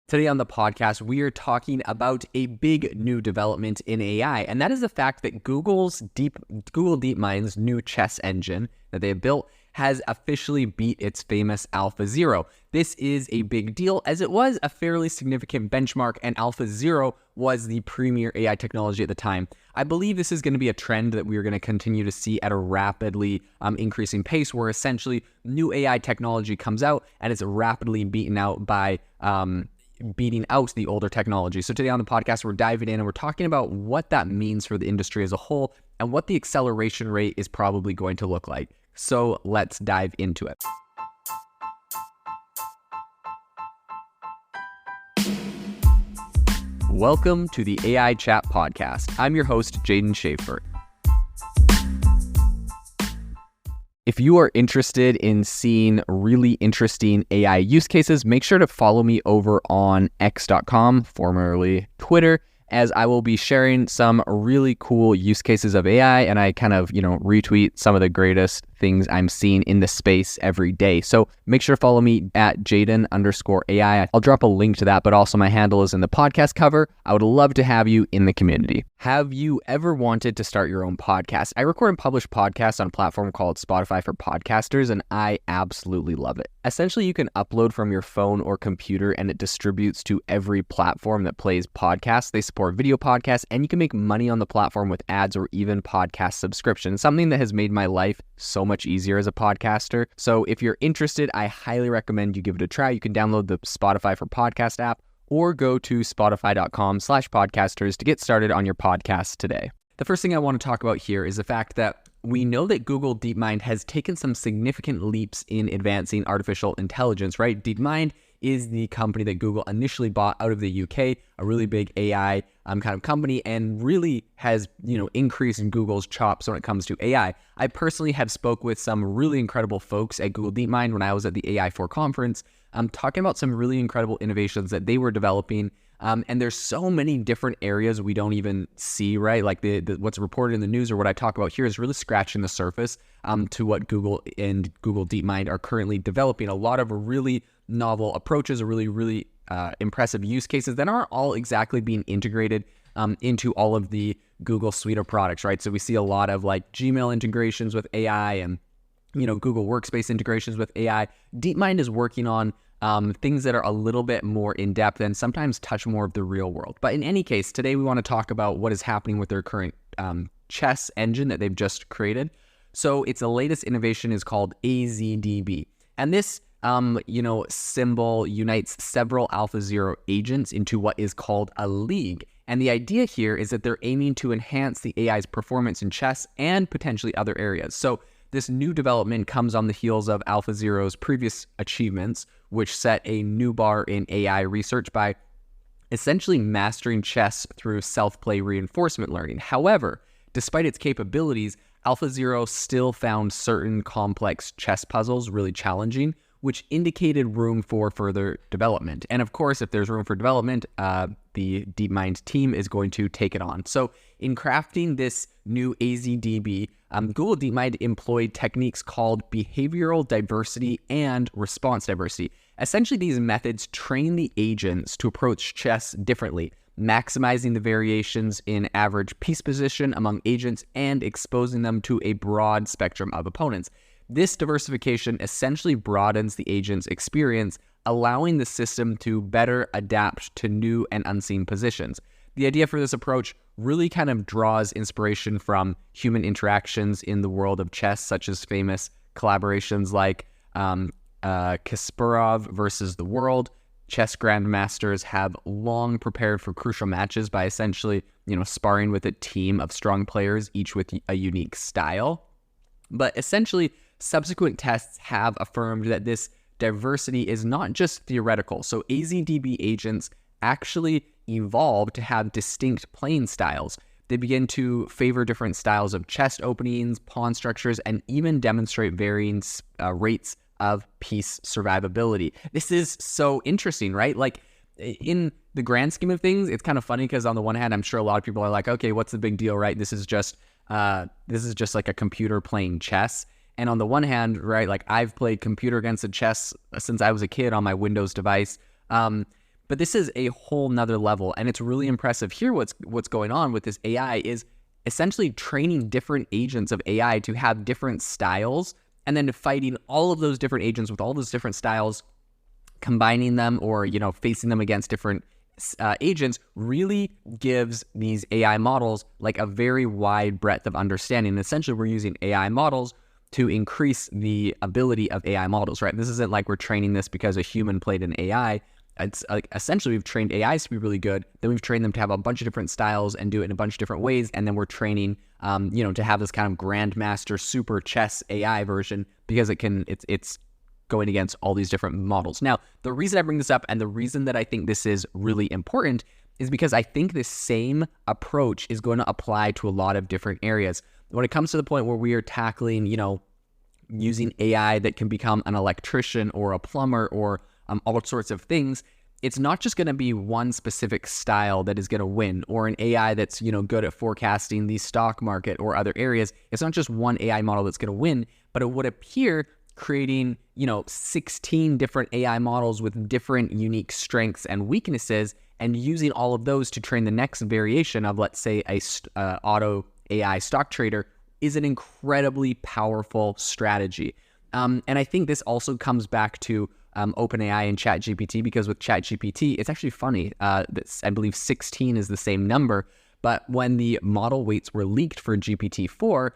Today on the podcast, we are talking about a big new development in AI, and that is the fact that Google DeepMind's new chess engine that they have built has officially beat its famous AlphaZero. This is a big deal as it was a fairly significant benchmark, and AlphaZero was the premier AI technology at the time. I believe this is going to be a trend that we are going to continue to see at a rapidly increasing pace, where essentially new AI technology comes out and it's rapidly beaten out by beating out the older technology. So today on the podcast, we're diving in and we're talking about what that means for the industry as a whole and what the acceleration rate is probably going to look like. So let's dive into it. Welcome to the AI Chat Podcast. I'm your host, Jaden Schaefer. If you are interested in seeing really interesting AI use cases, make sure to follow me over on x.com, formerly Twitter, as I will be sharing some really cool use cases of AI, and I kind of, retweet some of the greatest things I'm seeing in the space every day. So make sure to follow me at Jaden_AI. I'll drop a link to that, but also my handle is in the podcast cover. I would love to have you in the community. Have you ever wanted to start your own podcast? I record and publish podcasts on a platform called Spotify for Podcasters, and I absolutely love it. Essentially, you can upload from your phone or computer, and it distributes to every platform that plays podcasts. They support video podcasts, and you can make money on the platform with ads or even podcast subscriptions, something that has made my life so much easier as a podcaster. So if you're interested, I highly recommend you give it a try. You can download the Spotify for Podcast app or go to spotify.com/podcasters to get started on your podcast today. The first thing I want to talk about here is the fact that we know that Google DeepMind has taken some significant leaps in advancing artificial intelligence, right? DeepMind is the company that Google initially bought out of the UK, a really big AI kind of company, and really has, increased Google's chops when it comes to AI. I personally have spoke with some really incredible folks at Google DeepMind when I was at the AI4 conference, talking about some really incredible innovations that they were developing. And there's so many different areas we don't even see, right? Like what's reported in the news or what I talk about here is really scratching the surface to what Google and Google DeepMind are currently developing. A lot of really novel approaches, really impressive use cases that aren't all exactly being integrated into all of the Google suite of products, right? So we see a lot of like Gmail integrations with AI and Google Workspace integrations with AI. DeepMind is working on things that are a little bit more in-depth and sometimes touch more of the real world. But in any case, today we want to talk about what is happening with their current chess engine that they've just created. So its latest innovation is called AZDB. And this symbol unites several AlphaZero agents into what is called a league. And the idea here is that they're aiming to enhance the AI's performance in chess and potentially other areas. So this new development comes on the heels of AlphaZero's previous achievements, which set a new bar in AI research by essentially mastering chess through self-play reinforcement learning. However, despite its capabilities, AlphaZero still found certain complex chess puzzles really challenging, which indicated room for further development. And of course, if there's room for development, the DeepMind team is going to take it on. So in crafting this new AZDB, Google DeepMind employed techniques called behavioral diversity and response diversity. Essentially, these methods train the agents to approach chess differently, maximizing the variations in average piece position among agents and exposing them to a broad spectrum of opponents. This diversification essentially broadens the agent's experience, allowing the system to better adapt to new and unseen positions. The idea for this approach really kind of draws inspiration from human interactions in the world of chess, such as famous collaborations like Kasparov versus the World. Chess grandmasters have long prepared for crucial matches by essentially, sparring with a team of strong players, each with a unique style. But essentially, subsequent tests have affirmed that this diversity is not just theoretical. So AZDB agents actually evolve to have distinct playing styles. They begin to favor different styles of chest openings, pawn structures, and even demonstrate varying rates of piece survivability. This is so interesting, right? Like in the grand scheme of things, it's kind of funny because on the one hand, I'm sure a lot of people are like, okay, what's the big deal, right? This is just like a computer playing chess. And on the one hand, right, like I've played computer against a chess since I was a kid on my Windows device. But this is a whole nother level, and it's really impressive here. What's going on with this AI is essentially training different agents of AI to have different styles, and then fighting all of those different agents with all those different styles, combining them or, facing them against different agents really gives these AI models like a very wide breadth of understanding. And essentially, we're using AI models to increase the ability of AI models, right? This isn't like we're training this because a human played an AI. It's like essentially we've trained AIs to be really good. Then we've trained them to have a bunch of different styles and do it in a bunch of different ways. And then we're training, to have this kind of grandmaster super chess AI version because it's going against all these different models. Now, the reason I bring this up and the reason that I think this is really important is because I think this same approach is going to apply to a lot of different areas. When it comes to the point where we are tackling, using AI that can become an electrician or a plumber or all sorts of things, it's not just going to be one specific style that is going to win, or an AI that's, good at forecasting the stock market or other areas. It's not just one AI model that's going to win, but it would appear creating, 16 different AI models with different unique strengths and weaknesses, and using all of those to train the next variation of, let's say, a auto AI stock trader is an incredibly powerful strategy. And I think this also comes back to OpenAI and ChatGPT, because with ChatGPT, it's actually funny. I believe 16 is the same number, but when the model weights were leaked for GPT-4,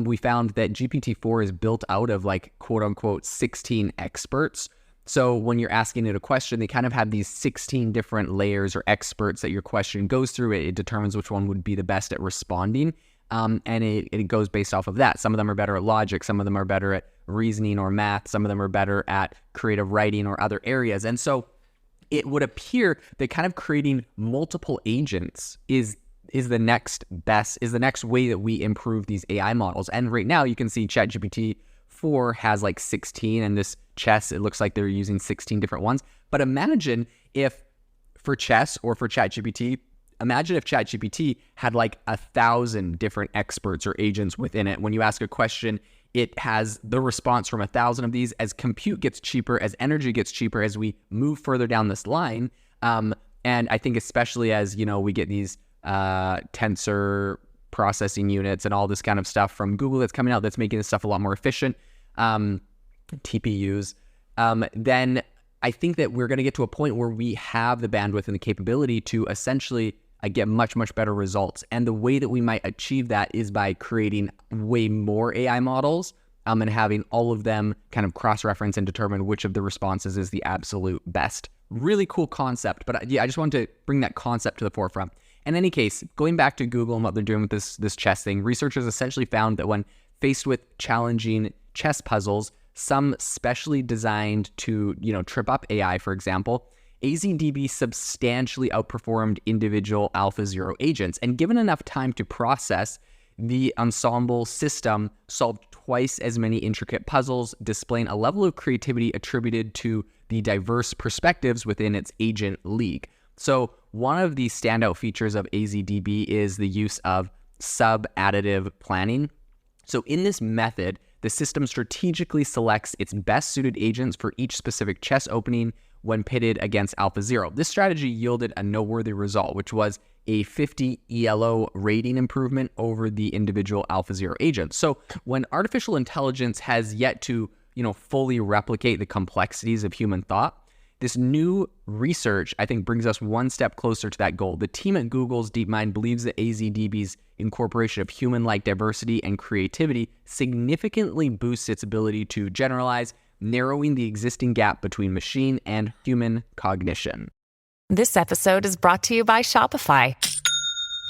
we found that GPT-4 is built out of quote unquote 16 experts. So when you're asking it a question, they kind of have these 16 different layers or experts that your question goes through. It determines which one would be the best at responding. And it goes based off of that. Some of them are better at logic. Some of them are better at reasoning or math. Some of them are better at creative writing or other areas. And so it would appear that kind of creating multiple agents is the next way that we improve these AI models. And right now you can see ChatGPT 4 has 16, and this chess, it looks like they're using 16 different ones. But imagine if for chess or for ChatGPT, imagine if ChatGPT had 1,000 different experts or agents within it. When you ask a question, it has the response from 1,000 of these. As compute gets cheaper, as energy gets cheaper, as we move further down this line, and I think especially as, we get these tensor processing units and all this kind of stuff from Google that's coming out that's making this stuff a lot more efficient, TPUs, then I think that we're going to get to a point where we have the bandwidth and the capability to essentially get much, much better results. And the way that we might achieve that is by creating way more AI models and having all of them kind of cross-reference and determine which of the responses is the absolute best. Really cool concept. But yeah, I just wanted to bring that concept to the forefront. In any case, going back to Google and what they're doing with this chess thing, researchers essentially found that when faced with challenging chess puzzles, some specially designed to, trip up AI, for example, AZDB substantially outperformed individual AlphaZero agents. And given enough time to process, the ensemble system solved twice as many intricate puzzles, displaying a level of creativity attributed to the diverse perspectives within its agent league. So one of the standout features of AZDB is the use of sub-additive planning. So in this method, the system strategically selects its best suited agents for each specific chess opening when pitted against AlphaZero. This strategy yielded a noteworthy result, which was a 50 ELO rating improvement over the individual AlphaZero agents. So when artificial intelligence has yet to, fully replicate the complexities of human thought, this new research, I think, brings us one step closer to that goal. The team at Google's DeepMind believes that AZDB's incorporation of human-like diversity and creativity significantly boosts its ability to generalize, narrowing the existing gap between machine and human cognition. This episode is brought to you by Shopify.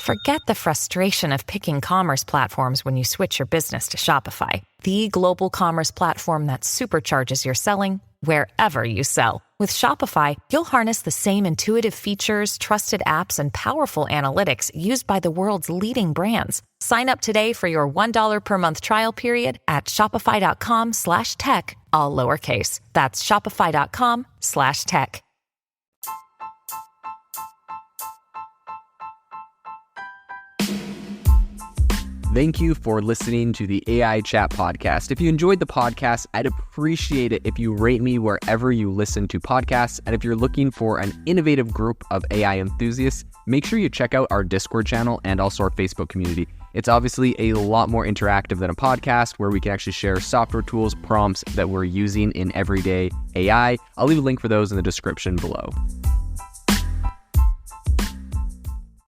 Forget the frustration of picking commerce platforms when you switch your business to Shopify, the global commerce platform that supercharges your selling wherever you sell. With Shopify, you'll harness the same intuitive features, trusted apps, and powerful analytics used by the world's leading brands. Sign up today for your $1 per month trial period at shopify.com/tech, all lowercase. That's shopify.com/tech. Thank you for listening to the AI Chat Podcast. If you enjoyed the podcast, I'd appreciate it if you rate me wherever you listen to podcasts. And if you're looking for an innovative group of AI enthusiasts, make sure you check out our Discord channel and also our Facebook community. It's obviously a lot more interactive than a podcast where we can actually share software tools, prompts that we're using in everyday AI. I'll leave a link for those in the description below.